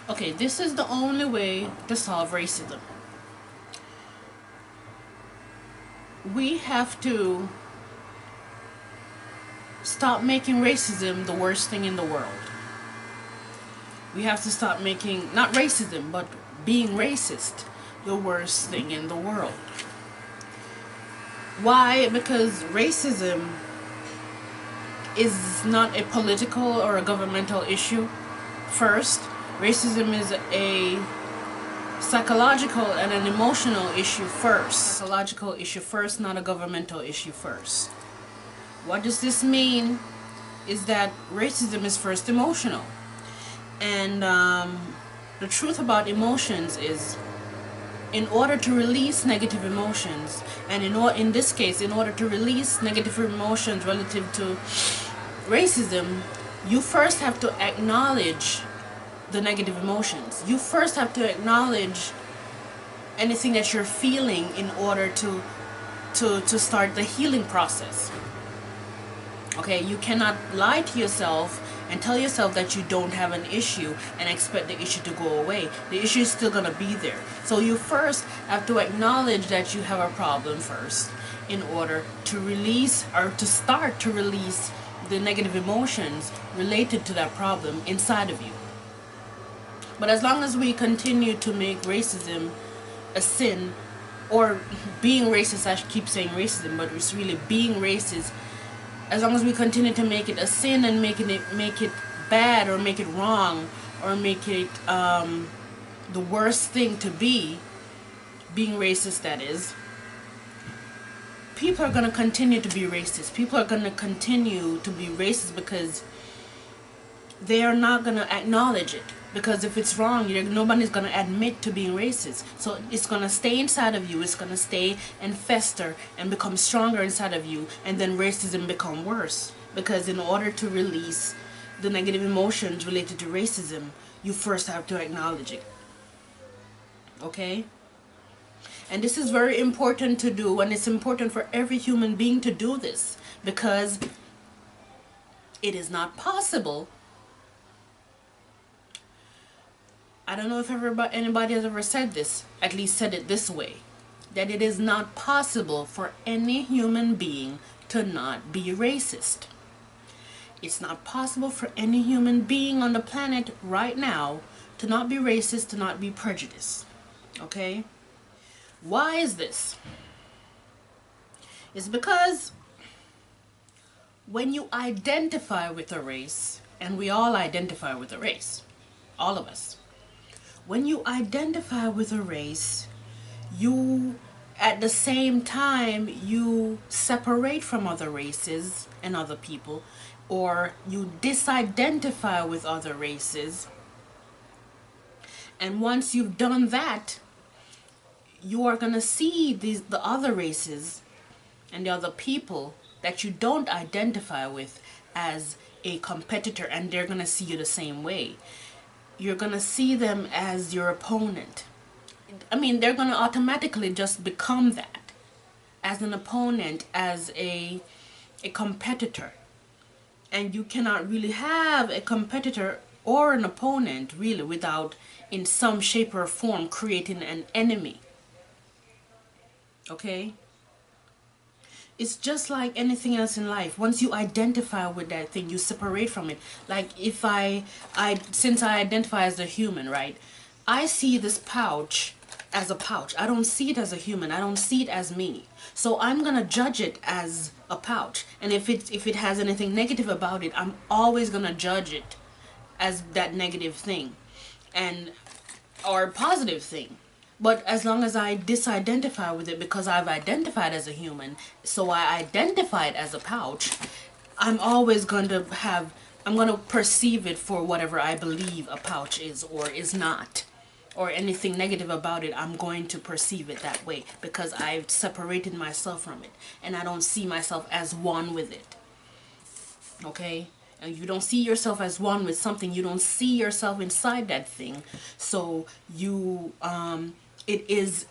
Okay, this is the only way to solve racism. We have to stop making racism the worst thing in the world. We have to stop making, not racism, but being racist the worst thing in the world. Why? Because racism is not a political or a governmental issue. First, racism is a psychological and an emotional issue first. Psychological issue first, not a governmental issue first. What does this mean? Is that racism is first emotional. And the truth about emotions is, in order to release negative emotions, and in this case, in order to release negative emotions relative to racism, you first have to acknowledge the negative emotions. You first have to acknowledge anything that you're feeling in order to start the healing process. Okay, you cannot lie to yourself and tell yourself that you don't have an issue and expect the issue to go away. The issue is still going to be there. So you first have to acknowledge that you have a problem first in order to release, or to start to release, the negative emotions related to that problem inside of you. But as long as we continue to make racism a sin, or being racist, I keep saying racism, but it's really being racist. As long as we continue to make it a sin and make it bad, or make it wrong, or make it the worst thing to be, being racist, that is, people are going to continue to be racist. People are going to continue to be racist because they are not going to acknowledge it. Because if it's wrong, nobody's going to admit to being racist. So it's going to stay inside of you. It's going to stay and fester and become stronger inside of you. And then racism become worse. Because in order to release the negative emotions related to racism, you first have to acknowledge it. Okay? And this is very important to do. And it's important for every human being to do this. Because it is not possible. I don't know if anybody has ever said this, at least said it this way, that it is not possible for any human being to not be racist. It's not possible for any human being on the planet right now to not be racist, to not be prejudiced. Okay? Why is this? It's because when you identify with a race, and we all identify with a race, all of us, when you identify with a race, you, at the same time, you separate from other races and other people, or you disidentify with other races. And once you've done that, you are going to see the other races and the other people that you don't identify with as a competitor, and they're going to see you the same way. You're going to see them as your opponent. I mean, they're going to automatically just become that. As an opponent, as a competitor. And you cannot really have a competitor or an opponent, really, without, in some shape or form, creating an enemy. Okay? It's just like anything else in life. Once you identify with that thing, you separate from it. Like if since I identify as a human, right? I see this pouch as a pouch. I don't see it as a human. I don't see it as me. So I'm gonna judge it as a pouch. And if it has anything negative about it, I'm always gonna judge it as that negative thing, or positive thing. But as long as I disidentify with it, because I've identified as a human, so I identified as a pouch, I'm always going to I'm going to perceive it for whatever I believe a pouch is or is not. Or anything negative about it, I'm going to perceive it that way, because I've separated myself from it. And I don't see myself as one with it. Okay? And you don't see yourself as one with something, you don't see yourself inside that thing. So you... It is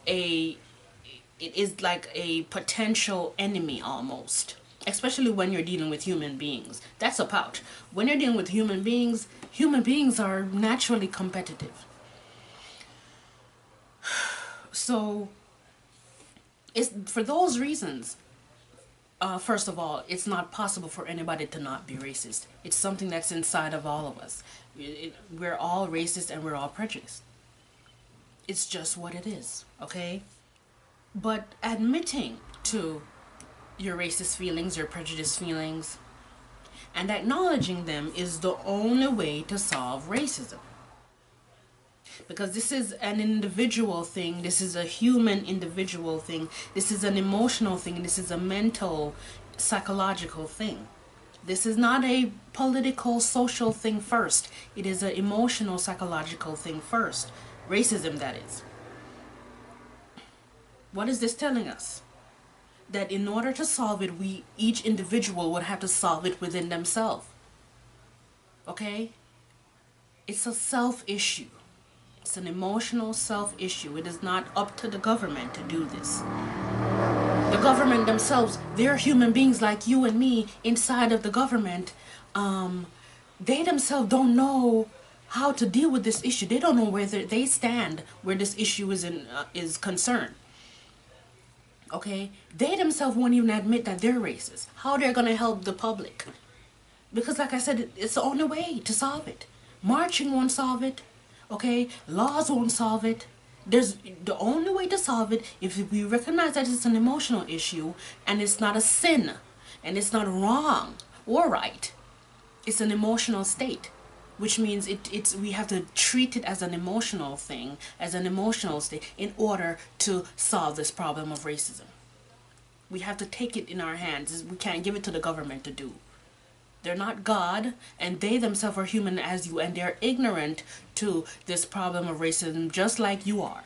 like a potential enemy almost. especially when you're dealing with human beings. That's a pouch. When you're dealing with human beings are naturally competitive. So it's for those reasons. First of all, it's not possible for anybody to not be racist. It's something that's inside of all of us. We're all racist and we're all prejudiced. It's just what it is, okay? But admitting to your racist feelings, your prejudiced feelings, and acknowledging them is the only way to solve racism. Because this is an individual thing, this is a human individual thing, this is an emotional thing, this is a mental, psychological thing. This is not a political, social thing first. It is an emotional, psychological thing first. Racism, that is. What is this telling us? That in order to solve it, each individual would have to solve it within themselves. Okay? It's a self issue. It's an emotional self issue. It is not up to the government to do this. The government themselves, they're human beings like you and me inside of the government. They themselves don't know how to deal with this issue. They don't know where they stand where this issue is concerned. Okay? They themselves won't even admit that they're racist. How they're going to help the public? Because like I said, it's the only way to solve it. Marching won't solve it. Okay? Laws won't solve it. There's the only way to solve it if we recognize that it's an emotional issue and it's not a sin and it's not wrong or right. It's an emotional state, which means we have to treat it as an emotional thing, as an emotional state in order to solve this problem of racism. We have to take it in our hands. We can't give it to the government to do. They're not God, and they themselves are human as you, and they're ignorant to this problem of racism just like you are.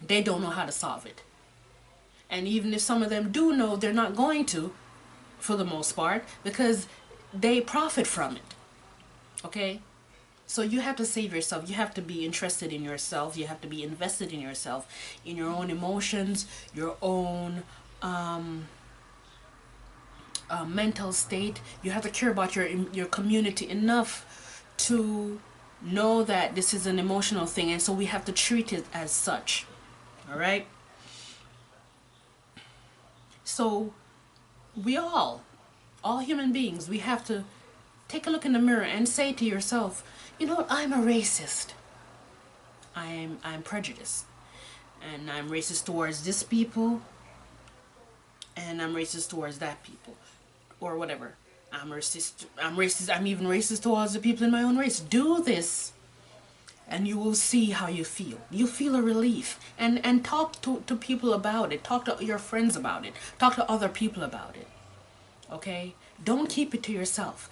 They don't know how to solve it. And even if some of them do know, they're not going to, for the most part, because they profit from it. Okay? So you have to save yourself. You have to be interested in yourself. You have to be invested in yourself, in your own emotions, your own mental state. You have to care about your community enough to know that this is an emotional thing, and so we have to treat it as such. All right? So we all human beings, we have to take a look in the mirror and say to yourself, you know what, I'm a racist. I'm prejudiced. And I'm racist towards this people, and I'm racist towards that people, or whatever. I'm even racist towards the people in my own race. Do this, and you will see how you feel. You feel a relief. And talk to people about it. Talk to your friends about it. Talk to other people about it. Okay? Don't keep it to yourself.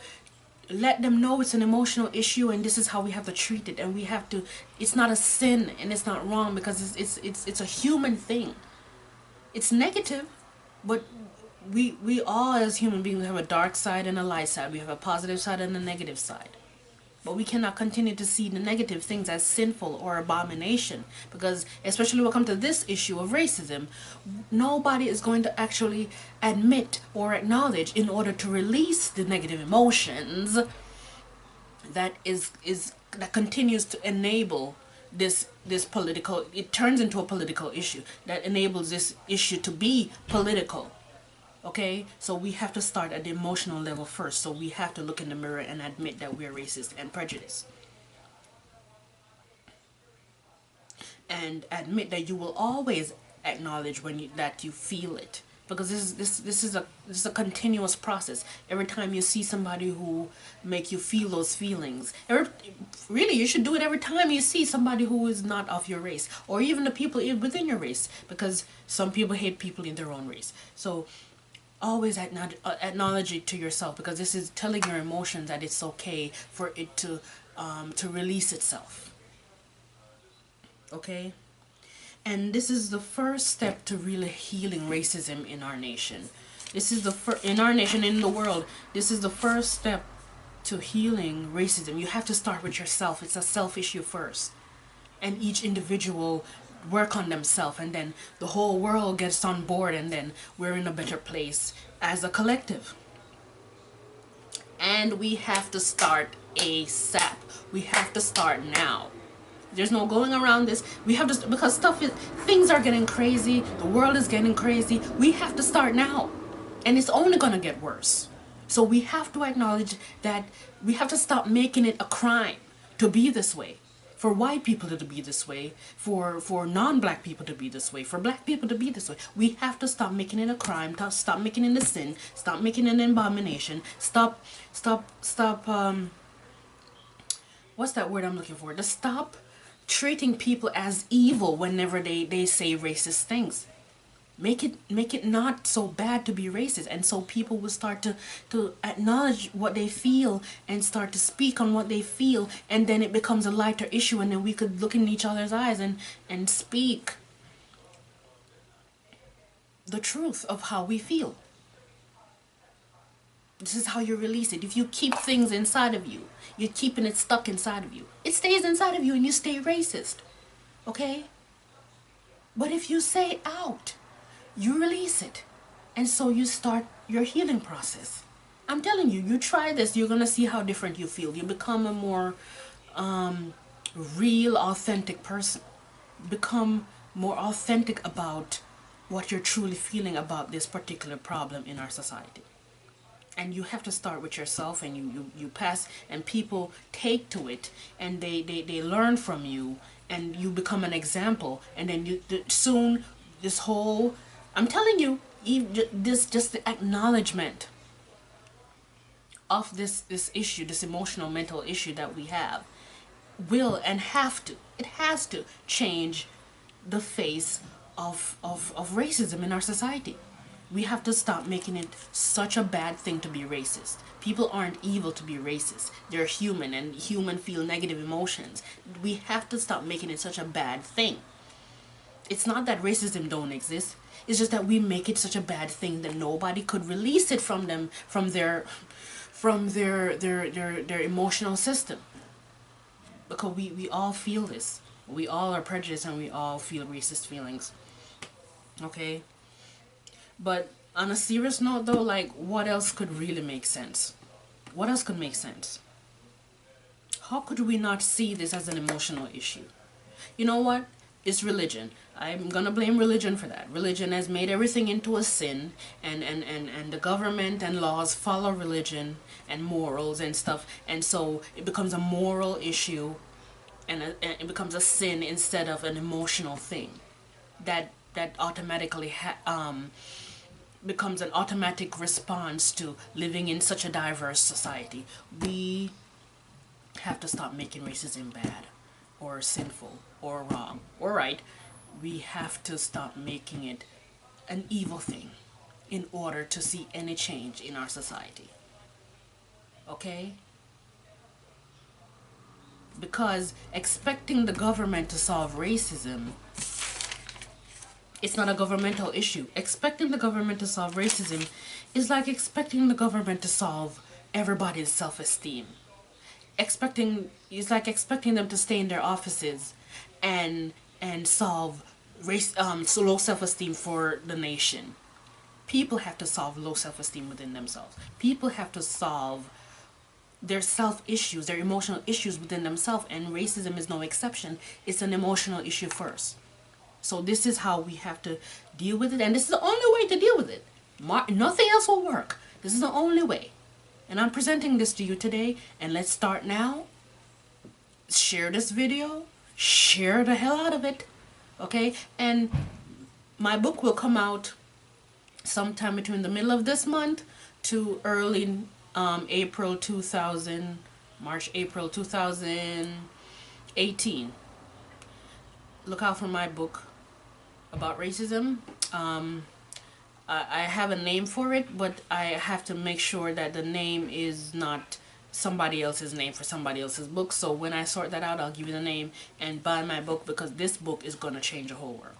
Let them know it's an emotional issue, and this is how we have to treat it. And we have to, it's not a sin, and it's not wrong, because it's a human thing. It's negative, but we all as human beings have a dark side and a light side. We have a positive side and a negative side. But we cannot continue to see the negative things as sinful or abomination, because especially when it comes to this issue of racism, nobody is going to actually admit or acknowledge in order to release the negative emotions that continues to enable this political, it turns into a political issue that enables this issue to be political. Okay, so we have to start at the emotional level first. So we have to look in the mirror and admit that we're racist and prejudiced. And admit that you will always acknowledge that you feel it. Because this is a continuous process. Every time you see somebody who make you feel those feelings, really you should do it every time you see somebody who is not of your race, or even the people within your race, because some people hate people in their own race. So always acknowledge it to yourself, because this is telling your emotions that it's okay for it to release itself. Okay? And this is the first step to really healing racism in our nation. This is in our nation, in the world, this is the first step to healing racism. You have to start with yourself. It's a self issue first. And each individual work on themselves, and then the whole world gets on board, and then we're in a better place as a collective. And we have to start ASAP. We have to start now. There's no going around this. We have to, because things are getting crazy. The world is getting crazy. We have to start now. And it's only going to get worse. So we have to acknowledge that we have to stop making it a crime to be this way. For white people to be this way, for non-black people to be this way, for black people to be this way. We have to stop making it a crime, stop making it a sin, stop making it an abomination, stop, what's that word I'm looking for? To stop treating people as evil whenever they say racist things. Make it not so bad to be racist, and so people will start to acknowledge what they feel and start to speak on what they feel, and then it becomes a lighter issue, and then we could look in each other's eyes and speak the truth of how we feel. This is how you release it. If you keep things inside of you, you're keeping it stuck inside of you. It stays inside of you and you stay racist. Okay? But if you say out, you release it. And so you start your healing process. I'm telling you, you try this, you're going to see how different you feel. You become a more real, authentic person. Become more authentic about what you're truly feeling about this particular problem in our society. And you have to start with yourself, and you pass, and people take to it, and they learn from you, and you become an example, and then soon this whole, I'm telling you, just the acknowledgement of this issue, this emotional mental issue that we have, will and it has to change the face of racism in our society. We have to stop making it such a bad thing to be racist. People aren't evil to be racist. They're human, and human feel negative emotions. We have to stop making it such a bad thing. It's not that racism don't exist. It's just that we make it such a bad thing that nobody could release it from them, from their emotional system. Because we all feel this. We all are prejudiced, and we all feel racist feelings. Okay? But on a serious note though, like, what else could really make sense? What else could make sense? How could we not see this as an emotional issue? You know what? It's religion. I'm gonna blame religion for that. Religion has made everything into a sin, and the government and laws follow religion and morals and stuff, and so it becomes a moral issue, and it becomes a sin instead of an emotional thing that automatically becomes an automatic response to living in such a diverse society. We have to stop making racism bad or sinful or wrong or right. We have to stop making it an evil thing in order to see any change in our society. Okay? Because expecting the government to solve racism, it's not a governmental issue. Expecting the government to solve racism is like expecting the government to solve everybody's self-esteem. It's like expecting them to stay in their offices and solve low self-esteem for the nation. People have to solve low self-esteem within themselves. People have to solve their self-issues, their emotional issues within themselves, and racism is no exception. It's an emotional issue first. So this is how we have to deal with it, and this is the only way to deal with it. Nothing else will work. This is the only way. And I'm presenting this to you today, and let's start now. Share this video. Share the hell out of it. Okay? And my book will come out sometime between the middle of this month to early April 2018. Look out for my book about racism. I have a name for it, but I have to make sure that the name is not somebody else's name for somebody else's book. So when I sort that out, I'll give you the name and buy my book, because this book is going to change the whole world.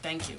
Thank you.